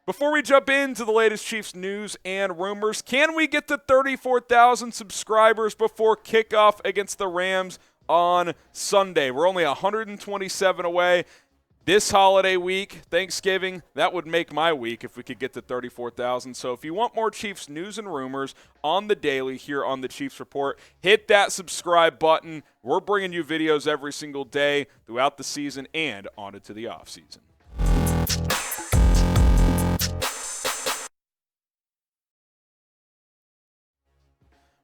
Before we jump into the latest Chiefs news and rumors, can we get to 34,000 subscribers before kickoff against the Rams on Sunday? We're only 127 away. This holiday week, Thanksgiving, that would make my week if we could get to 34,000. So if you want more Chiefs news and rumors on the daily here on the Chiefs Report, hit that subscribe button. We're bringing you videos every single day throughout the season and on into the offseason.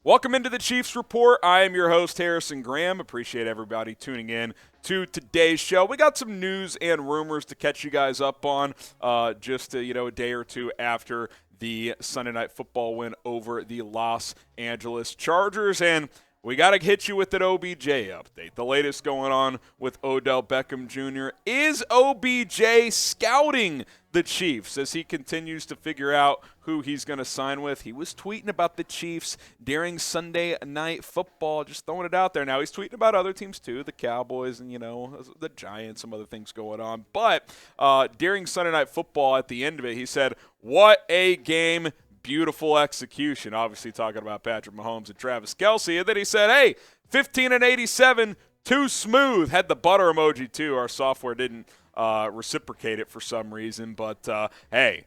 Welcome into the Chiefs Report. I am your host, Harrison Graham. Appreciate everybody tuning in to today's show. We got some news and rumors to catch you guys up on just a day or two after the Sunday Night Football win over the Los Angeles Chargers. And we got to hit you with an OBJ update. The latest going on with Odell Beckham Jr. Is OBJ scouting the Chiefs as he continues to figure out who he's going to sign with? He was tweeting about the Chiefs during Sunday Night Football, just throwing it out there. Now he's tweeting about other teams too, the Cowboys and, the Giants, some other things going on. But during Sunday Night Football, at the end of it, he said, "What a game. Beautiful execution." Obviously talking about Patrick Mahomes and Travis Kelce. And then he said, "Hey, 15 and 87, too smooth." Had the butter emoji too. Our software didn't reciprocate it for some reason. But, hey,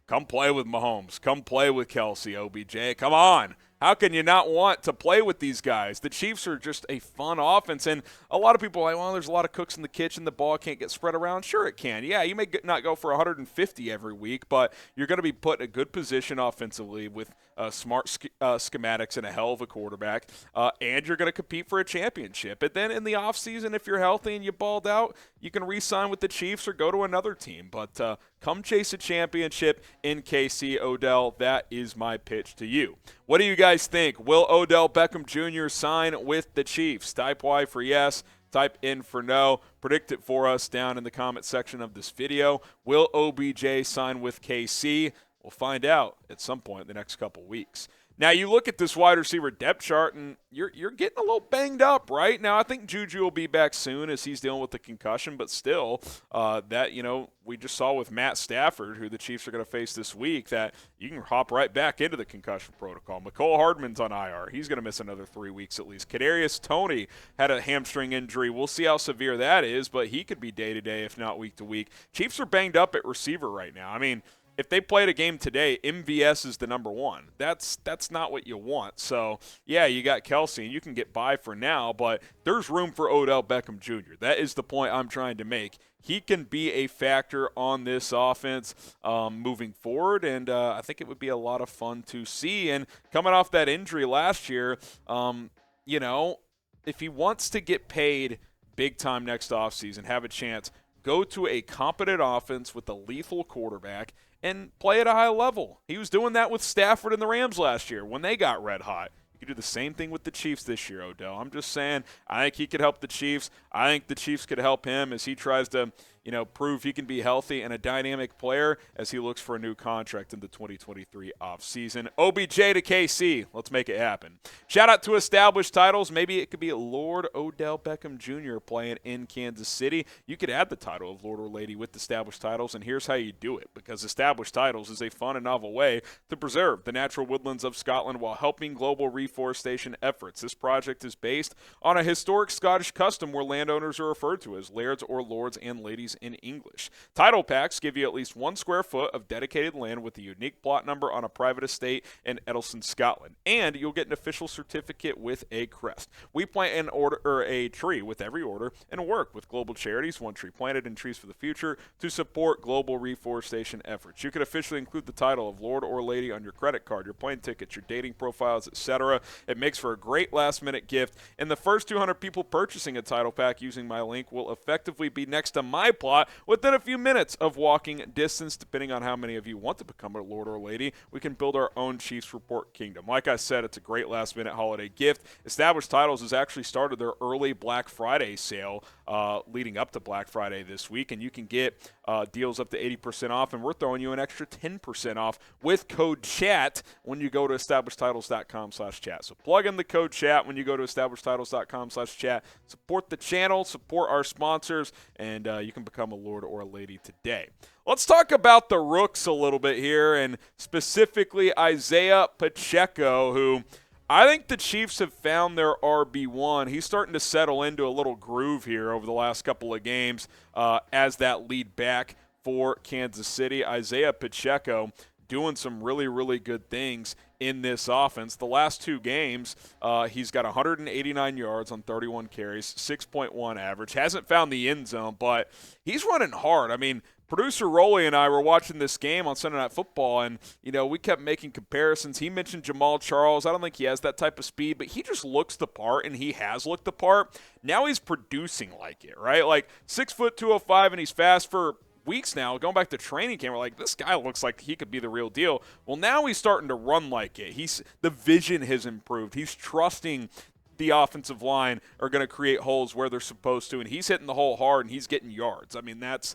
come play with Mahomes. Come play with Kelce, OBJ. Come on. How can you not want to play with these guys? The Chiefs are just a fun offense, and a lot of people are like, well, there's a lot of cooks in the kitchen. The ball can't get spread around. Sure it can. Yeah, you may not go for 150 every week, but you're going to be put in a good position offensively with smart schematics and a hell of a quarterback, and you're going to compete for a championship. And then in the offseason, if you're healthy and you balled out, you can re-sign with the Chiefs or go to another team. But come chase a championship in KC, Odell. That is my pitch to you. What do you guys think? Will Odell Beckham Jr. sign with the Chiefs? Type Y for yes. Type in for no. Predict it for us down in the comment section of this video. Will OBJ sign with KC? We'll find out at some point in the next couple weeks. Now, you look at this wide receiver depth chart, and you're getting a little banged up, right? Now, I think Juju will be back soon as he's dealing with the concussion, but still, we just saw with Matt Stafford, who the Chiefs are going to face this week, that you can hop right back into the concussion protocol. Mecole Hardman's on IR. He's going to miss another 3 weeks at least. Kadarius Toney had a hamstring injury. We'll see how severe that is, but he could be day-to-day, if not week-to-week. Chiefs are banged up at receiver right now. I mean, if they played a game today, MVS is the number one. That's not what you want. So, yeah, you got Kelce, and you can get by for now, but there's room for Odell Beckham Jr. That is the point I'm trying to make. He can be a factor on this offense moving forward, and I think it would be a lot of fun to see. And coming off that injury last year, if he wants to get paid big time next offseason, have a chance, go to a competent offense with a lethal quarterback and play at a high level. He was doing that with Stafford and the Rams last year when they got red hot. You could do the same thing with the Chiefs this year, Odell. I'm just saying, I think he could help the Chiefs. I think the Chiefs could help him as he tries to, prove he can be healthy and a dynamic player as he looks for a new contract in the 2023 offseason. OBJ to KC. Let's make it happen. Shout out to Established Titles. Maybe it could be Lord Odell Beckham Jr. playing in Kansas City. You could add the title of Lord or Lady with Established Titles, and here's how you do it, because Established Titles is a fun and novel way to preserve the natural woodlands of Scotland while helping global reforestation efforts. This project is based on a historic Scottish custom where landowners are referred to as lairds or lords and ladies in English. Title packs give you at least 1 square foot of dedicated land with a unique plot number on a private estate in Eddleston, Scotland, and you'll get an official certificate with a crest. We plant a tree with every order and work with global charities, One Tree Planted and Trees for the Future, to support global reforestation efforts. You can officially include the title of Lord or Lady on your credit card, your plane tickets, your dating profiles, etc. It makes for a great last-minute gift, and the first 200 people purchasing a title pack using my link will effectively be next to my plot within a few minutes of walking distance. Depending on how many of you want to become a Lord or Lady, we can build our own Chiefs Report kingdom. Like I said, it's a great last-minute holiday gift. Established Titles has actually started their early Black Friday sale leading up to Black Friday this week, and you can get deals up to 80% off, and we're throwing you an extra 10% off with code CHAT when you go to Established-Titles.com/chat. So plug in the code CHAT when you go to Established-Titles.com/chat. Support the channel, support our sponsors, and you can become a lord or a lady today. Let's talk about the rooks a little bit here, and specifically Isaiah Pacheco, who I think the Chiefs have found their RB1. He's starting to settle into a little groove here over the last couple of games as that lead back for Kansas City. Isaiah Pacheco doing some really, really good things in this offense. The last two games, he's got 189 yards on 31 carries, 6.1 average. Hasn't found the end zone, but he's running hard. I mean, producer Rolly and I were watching this game on Sunday Night Football, and, we kept making comparisons. He mentioned Jamal Charles. I don't think he has that type of speed, but he just looks the part, and he has looked the part. Now he's producing like it, right? Like 6 foot 205, and he's fast for weeks now. Going back to training camp, we're like, this guy looks like he could be the real deal. Well, now he's starting to run like it. The vision has improved. He's trusting the offensive line are going to create holes where they're supposed to, and he's hitting the hole hard, and he's getting yards. I mean, that's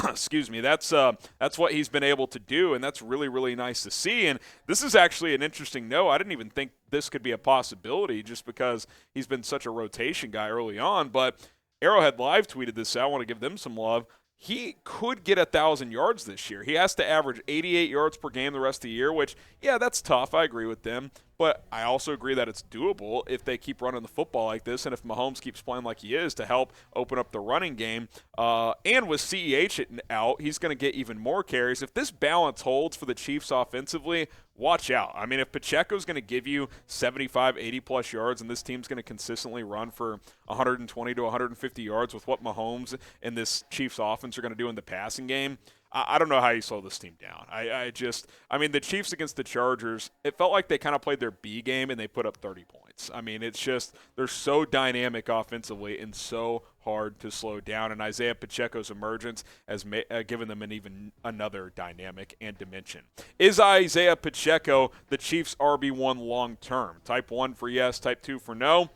excuse me, that's what he's been able to do, and that's really, really nice to see. And this is actually an interesting note. I didn't even think this could be a possibility just because he's been such a rotation guy early on, but Arrowhead Live tweeted this out. I want to give them some love. He could get 1,000 yards this year. He has to average 88 yards per game the rest of the year, which, yeah, that's tough. I agree with them. But I also agree that it's doable if they keep running the football like this and if Mahomes keeps playing like he is to help open up the running game. And with CEH out, he's going to get even more carries. If this balance holds for the Chiefs offensively, watch out. I mean, if Pacheco's going to give you 75, 80-plus yards and this team's going to consistently run for 120 to 150 yards with what Mahomes and this Chiefs offense are going to do in the passing game, I don't know how you slow this team down. I mean, the Chiefs against the Chargers, it felt like they kind of played their B game and they put up 30 points. I mean, it's just they're so dynamic offensively and so hard to slow down. And Isaiah Pacheco's emergence has given them another dynamic and dimension. Is Isaiah Pacheco the Chiefs' RB1 long term? Type 1 for yes, type 2 for no.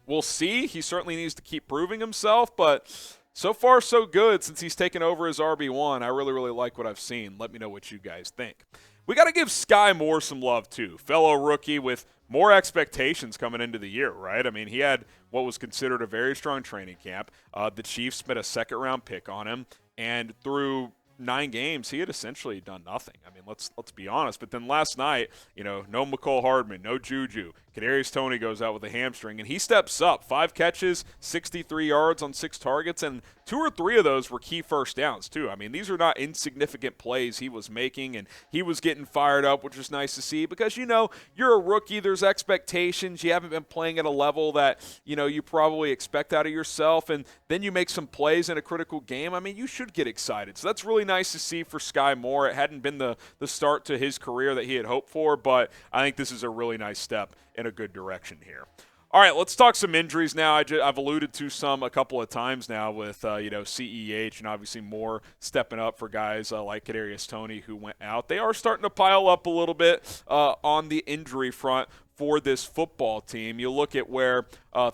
We'll see. He certainly needs to keep proving himself, but so far, so good since he's taken over as RB1. I really, really like what I've seen. Let me know what you guys think. We got to give Sky Moore some love, too. Fellow rookie with more expectations coming into the year, right? I mean, he had what was considered a very strong training camp. The Chiefs spent a second-round pick on him, and through 9 games, he had essentially done nothing. I mean, let's be honest. But then last night, no McCole Hardman, no Juju. Kadarius Toney goes out with a hamstring, and he steps up. 5 catches, 63 yards on 6 targets, and 2 or 3 of those were key first downs, too. I mean, these are not insignificant plays he was making, and he was getting fired up, which was nice to see because, you're a rookie. There's expectations. You haven't been playing at a level that, you probably expect out of yourself, and then you make some plays in a critical game. I mean, you should get excited. So that's really nice to see for Sky Moore. It hadn't been the start to his career that he had hoped for, but I think this is a really nice step in a good direction here. All right, let's talk some injuries now. I've alluded to some a couple of times now with, CEH and obviously more stepping up for guys like Kadarius Toney who went out. They are starting to pile up a little bit on the injury front for this football team. You look at where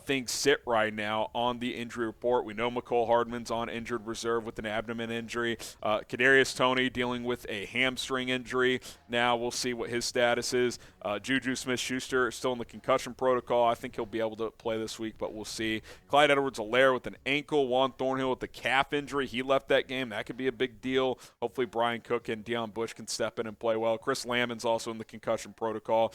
things sit right now on the injury report. We know McCole Hardman's on injured reserve with an abdomen injury. Kadarius Toney dealing with a hamstring injury. Now we'll see what his status is. Juju Smith-Schuster is still in the concussion protocol. I think he'll be able to play this week, but we'll see. Clyde Edwards-Helaire with an ankle. Juan Thornhill with a calf injury. He left that game. That could be a big deal. Hopefully Brian Cook and Deion Bush can step in and play well. Chris Lamon's also in the concussion protocol.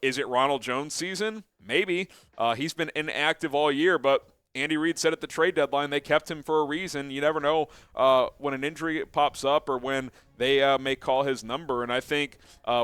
Is it Ronald Jones' season? Maybe. He's been inactive all year, but Andy Reid said at the trade deadline they kept him for a reason. You never know when an injury pops up or when they may call his number. And I think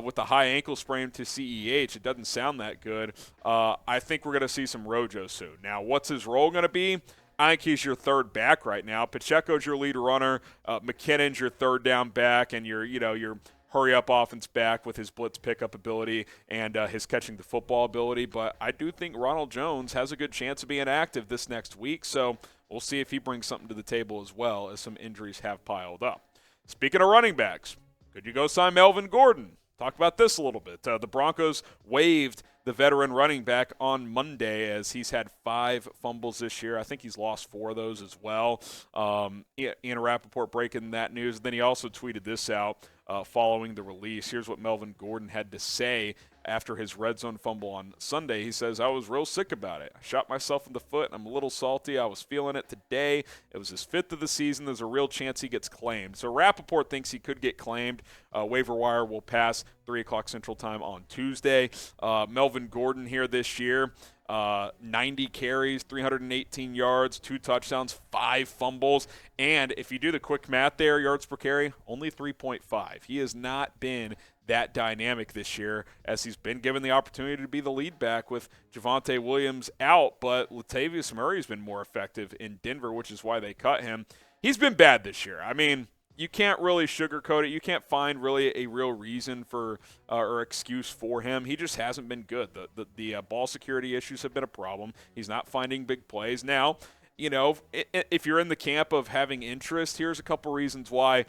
with the high ankle sprain to CEH, it doesn't sound that good. I think we're going to see some Rojo soon. Now, what's his role going to be? I think he's your third back right now. Pacheco's your lead runner. McKinnon's your third down back, and your hurry-up offense back with his blitz pickup ability and his catching the football ability. But I do think Ronald Jones has a good chance of being active this next week, so we'll see if he brings something to the table as well as some injuries have piled up. Speaking of running backs, could you go sign Melvin Gordon? talk about this a little bit. The Broncos waived the veteran running back on Monday as he's had 5 fumbles this year. I think he's lost 4 of those as well. Ian Rappaport breaking that news. Then he also tweeted this out following the release. Here's what Melvin Gordon had to say after his red zone fumble on Sunday. He says, "I was real sick about it. I shot myself in the foot, and I'm a little salty. I was feeling it today. It was his 5th of the season. There's a real chance he gets claimed." So Rappaport thinks he could get claimed. Waiver wire will pass 3 o'clock Central Time on Tuesday. Melvin Gordon here this year, 90 carries, 318 yards, 2 touchdowns, 5 fumbles. And if you do the quick math there, yards per carry, only 3.5. He has not been that dynamic this year as he's been given the opportunity to be the lead back with Javonte Williams out, but Latavius Murray's been more effective in Denver, which is why they cut him. He's been bad this year. I mean, you can't really sugarcoat it. You can't find really a real reason for or excuse for him. He just hasn't been good. The ball security issues have been a problem. He's not finding big plays. Now, you know, if you're in the camp of having interest, here's a couple reasons why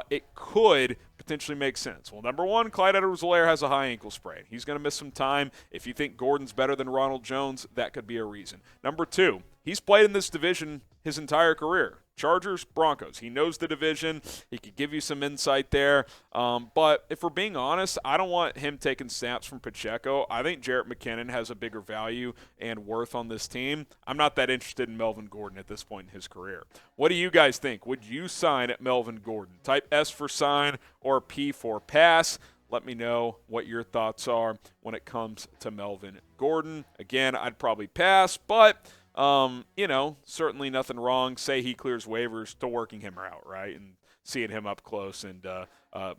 it could potentially make sense. Well, number one, Clyde Edwards-Helaire has a high ankle sprain. He's going to miss some time. If you think Gordon's better than Ronald Jones, that could be a reason. Number two, he's played in this division his entire career. Chargers, Broncos. He knows the division. He could give you some insight there. But if we're being honest, I don't want him taking snaps from Pacheco. I think Jarrett McKinnon has a bigger value and worth on this team. I'm not that interested in Melvin Gordon at this point in his career. What do you guys think? Would you sign at Melvin Gordon? Type S for sign or P for pass. Let me know what your thoughts are when it comes to Melvin Gordon. Again, I'd probably pass, but you know, certainly nothing wrong. Say he clears waivers to working him out, right, and seeing him up close and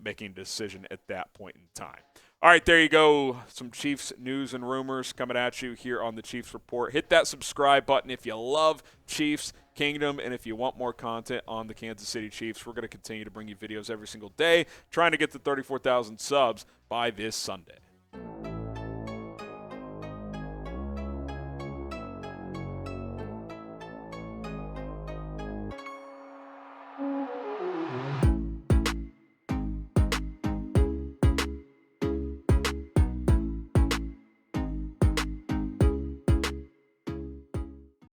making a decision at that point in time. All right, there you go. Some Chiefs news and rumors coming at you here on the Chiefs Report. Hit that subscribe button if you love Chiefs Kingdom, and if you want more content on the Kansas City Chiefs. We're going to continue to bring you videos every single day, trying to get to 34,000 subs by this Sunday.